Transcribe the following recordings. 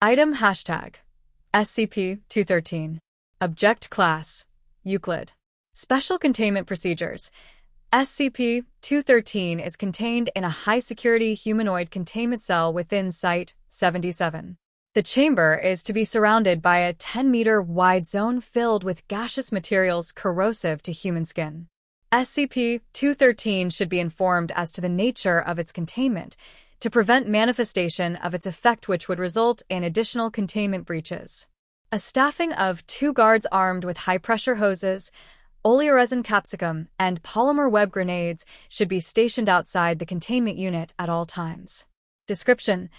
Item hashtag SCP-213. Object Class Euclid. Special Containment Procedures. SCP-213 is contained in a high-security humanoid containment cell within Site-77. The chamber is to be surrounded by a 10-meter wide zone filled with gaseous materials corrosive to human skin. SCP-213 should be informed as to the nature of its containment to prevent manifestation of its effect, which would result in additional containment breaches. A staffing of 2 guards armed with high-pressure hoses, oleoresin capsicum, and polymer web grenades should be stationed outside the containment unit at all times. Description: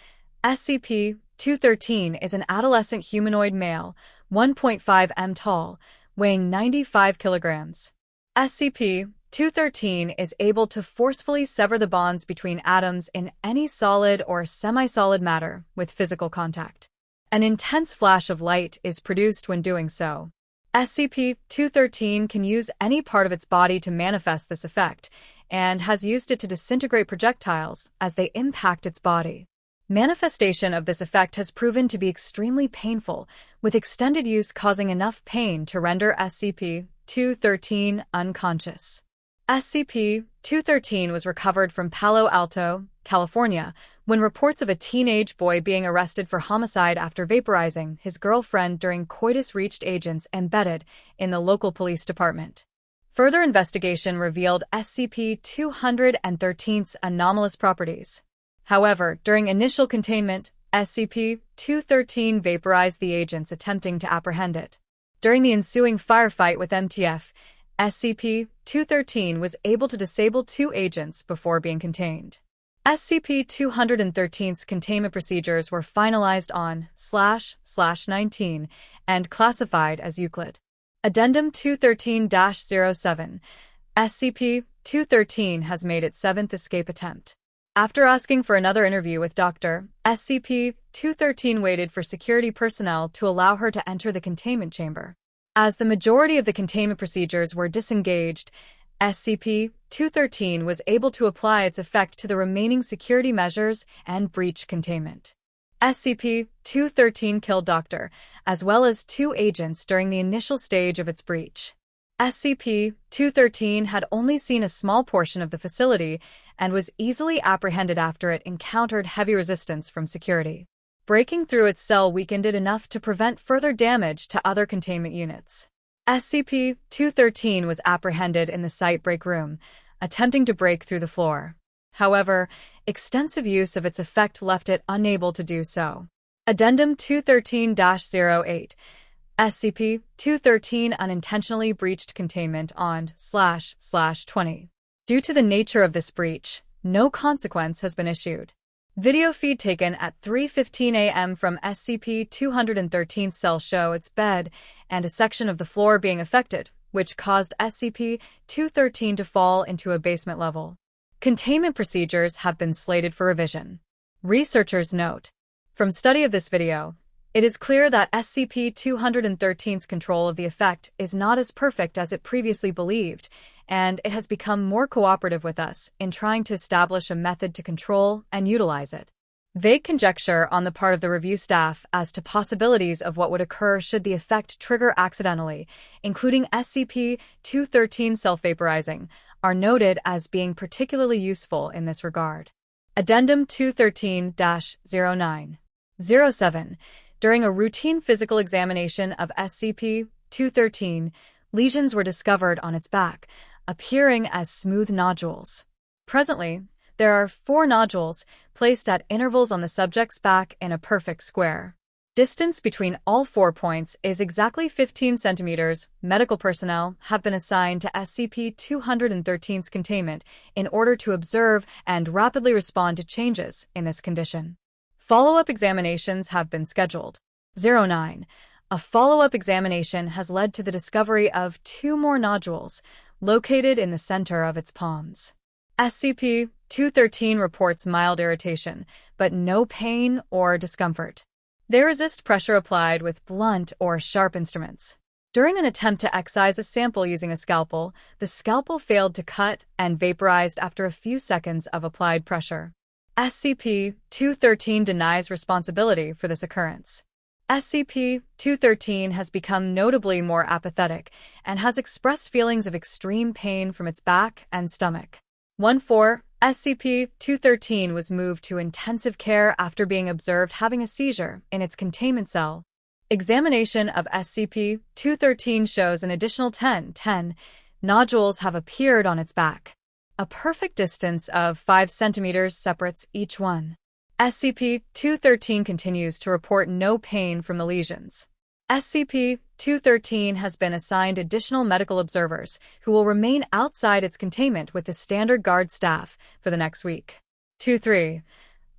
SCP-213 is an adolescent humanoid male, 1.5 m tall, weighing 95 kilograms. SCP-213 is able to forcefully sever the bonds between atoms in any solid or semi-solid matter with physical contact. An intense flash of light is produced when doing so. SCP-213 can use any part of its body to manifest this effect, and has used it to disintegrate projectiles as they impact its body. Manifestation of this effect has proven to be extremely painful, with extended use causing enough pain to render SCP-213 unconscious. SCP-213 was recovered from Palo Alto, California, when reports of a teenage boy being arrested for homicide after vaporizing his girlfriend during coitus reached agents embedded in the local police department. Further investigation revealed SCP-213's anomalous properties. However, during initial containment, SCP-213 vaporized the agents attempting to apprehend it. During the ensuing firefight with MTF, SCP-213 was able to disable 2 agents before being contained. SCP-213's containment procedures were finalized on //19 and classified as Euclid. Addendum 213-07. SCP-213 has made its 7th escape attempt. After asking for another interview with Dr. SCP-213 waited for security personnel to allow her to enter the containment chamber. As the majority of the containment procedures were disengaged, SCP-213 was able to apply its effect to the remaining security measures and breach containment. SCP-213 killed Dr. as well as 2 agents during the initial stage of its breach. SCP-213 had only seen a small portion of the facility and was easily apprehended after it encountered heavy resistance from security. Breaking through its cell weakened it enough to prevent further damage to other containment units. SCP-213 was apprehended in the site break room, attempting to break through the floor. However, extensive use of its effect left it unable to do so. Addendum 213-08. SCP-213 unintentionally breached containment on //20. Due to the nature of this breach, no consequence has been issued. Video feed taken at 3:15 a.m. from SCP-213's cell show its bed and a section of the floor being affected, which caused SCP-213 to fall into a basement level. Containment procedures have been slated for revision. Researchers note: from study of this video, it is clear that SCP-213's control of the effect is not as perfect as it previously believed, and it has become more cooperative with us in trying to establish a method to control and utilize it. Vague conjecture on the part of the review staff as to possibilities of what would occur should the effect trigger accidentally, including SCP-213 self-vaporizing, are noted as being particularly useful in this regard. Addendum 213-09-07. During a routine physical examination of SCP-213, lesions were discovered on its back, appearing as smooth nodules. Presently, there are 4 nodules placed at intervals on the subject's back in a perfect square. Distance between all 4 points is exactly 15 centimeters. Medical personnel have been assigned to SCP-213's containment in order to observe and rapidly respond to changes in this condition. Follow-up examinations have been scheduled. 09. A follow-up examination has led to the discovery of 2 more nodules located in the center of its palms. SCP-213 reports mild irritation, but no pain or discomfort. They resist pressure applied with blunt or sharp instruments. During an attempt to excise a sample using a scalpel, the scalpel failed to cut and vaporized after a few seconds of applied pressure. SCP-213 denies responsibility for this occurrence. SCP-213 has become notably more apathetic and has expressed feelings of extreme pain from its back and stomach. 1-4 SCP-213 was moved to intensive care after being observed having a seizure in its containment cell. Examination of SCP-213 shows an additional 10 nodules have appeared on its back. A perfect distance of 5 centimeters separates each one. SCP-213 continues to report no pain from the lesions. SCP-213 has been assigned additional medical observers who will remain outside its containment with the standard guard staff for the next week. 2-3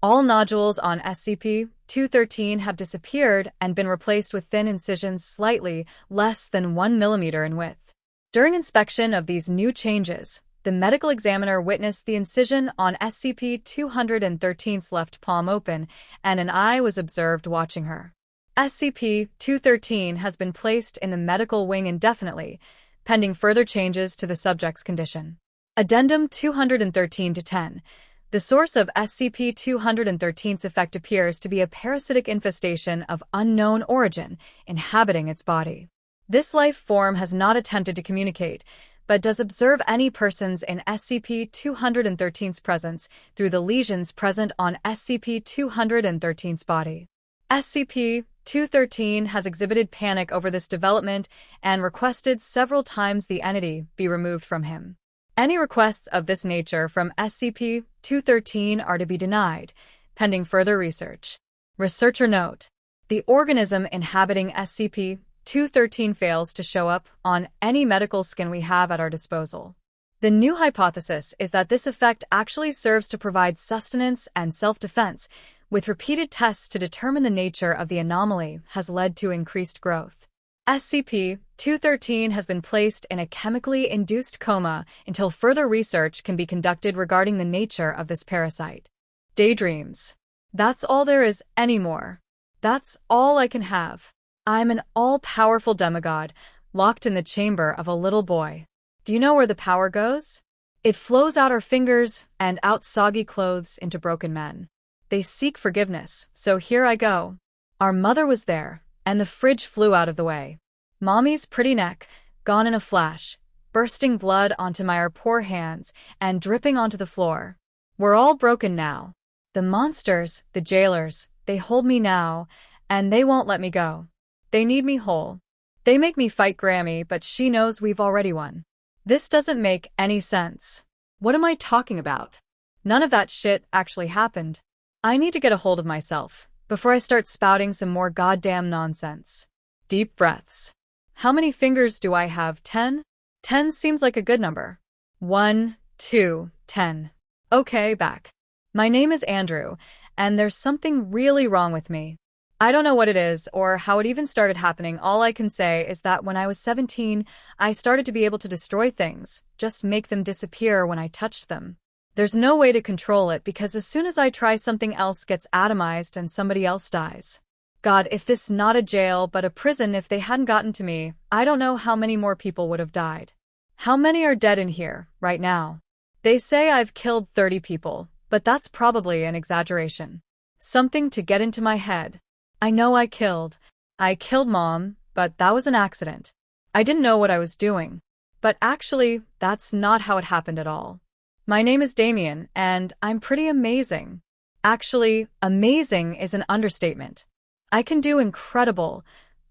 All nodules on SCP-213 have disappeared and been replaced with thin incisions slightly less than 1 millimeter in width. During inspection of these new changes, the medical examiner witnessed the incision on SCP-213's left palm open, and an eye was observed watching her. SCP-213 has been placed in the medical wing indefinitely, pending further changes to the subject's condition. Addendum 213-10. The source of SCP-213's effect appears to be a parasitic infestation of unknown origin inhabiting its body. This life form has not attempted to communicate, but does observe any persons in SCP-213's presence through the lesions present on SCP-213's body. SCP-213 has exhibited panic over this development and requested several times the entity be removed from him. Any requests of this nature from SCP-213 are to be denied, pending further research. Researcher note: the organism inhabiting SCP-213 fails to show up on any medical scan we have at our disposal. The new hypothesis is that this effect actually serves to provide sustenance and self-defense, with repeated tests to determine the nature of the anomaly has led to increased growth. SCP-213 has been placed in a chemically induced coma until further research can be conducted regarding the nature of this parasite. Daydreams. That's all there is anymore. That's all I can have. I'm an all-powerful demigod, locked in the chamber of a little boy. Do you know where the power goes? It flows out our fingers and out soggy clothes into broken men. They seek forgiveness, so here I go. Our mother was there, and the fridge flew out of the way. Mommy's pretty neck, gone in a flash, bursting blood onto my poor hands and dripping onto the floor. We're all broken now. The monsters, the jailers, they hold me now, and they won't let me go. They need me whole. They make me fight Grammy, but she knows we've already won. This doesn't make any sense. What am I talking about? None of that shit actually happened. I need to get a hold of myself before I start spouting some more goddamn nonsense. Deep breaths. How many fingers do I have? 10? 10 seems like a good number. 1, 2, 10. Okay, back. My name is Andrew, and there's something really wrong with me. I don't know what it is or how it even started happening. All I can say is that when I was 17, I started to be able to destroy things, just make them disappear when I touched them. There's no way to control it because as soon as I try, something else gets atomized and somebody else dies. God, if this not a jail but a prison, if they hadn't gotten to me, I don't know how many more people would have died. How many are dead in here, right now? They say I've killed 30 people, but that's probably an exaggeration. Something to get into my head. I know I killed Mom, but that was an accident. I didn't know what I was doing. But actually, that's not how it happened at all. My name is Damien, and I'm pretty amazing. Actually, amazing is an understatement. I can do incredible,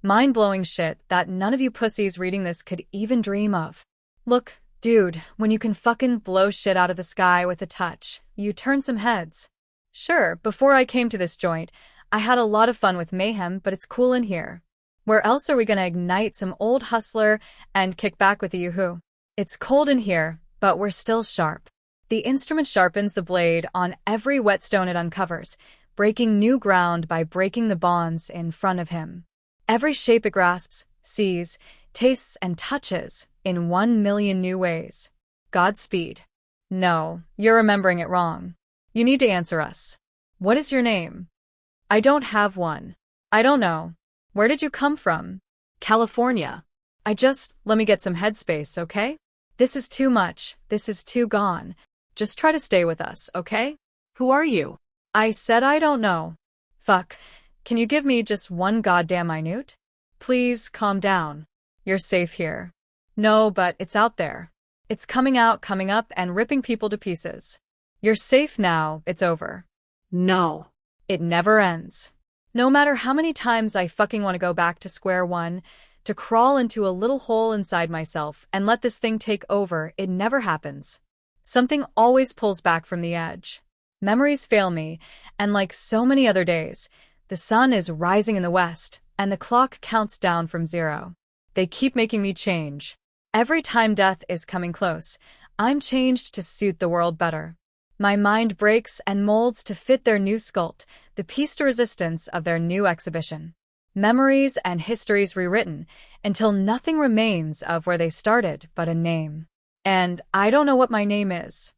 mind-blowing shit that none of you pussies reading this could even dream of. Look, dude, when you can fucking blow shit out of the sky with a touch, you turn some heads. Sure, before I came to this joint, I had a lot of fun with mayhem, but it's cool in here. Where else are we gonna ignite some old hustler and kick back with the yoo-hoo? It's cold in here, but we're still sharp. The instrument sharpens the blade on every whetstone it uncovers, breaking new ground by breaking the bonds in front of him. Every shape it grasps, sees, tastes, and touches in 1 million new ways. Godspeed. No, you're remembering it wrong. You need to answer us. What is your name? I don't have one. I don't know. Where did you come from? California. Let me get some headspace, okay? This is too much. This is too gone. Just try to stay with us, okay? Who are you? I said I don't know. Fuck. Can you give me just one goddamn minute? Please calm down. You're safe here. No, but it's out there. It's coming out, coming up, and ripping people to pieces. You're safe now, it's over. No. It never ends. No matter how many times I fucking want to go back to square one, to crawl into a little hole inside myself and let this thing take over, it never happens. Something always pulls back from the edge. Memories fail me, and like so many other days, the sun is rising in the west, and the clock counts down from 0. They keep making me change. Every time death is coming close, I'm changed to suit the world better. My mind breaks and molds to fit their new sculpt, the piece de resistance of their new exhibition. Memories and histories rewritten, until nothing remains of where they started but a name. And I don't know what my name is.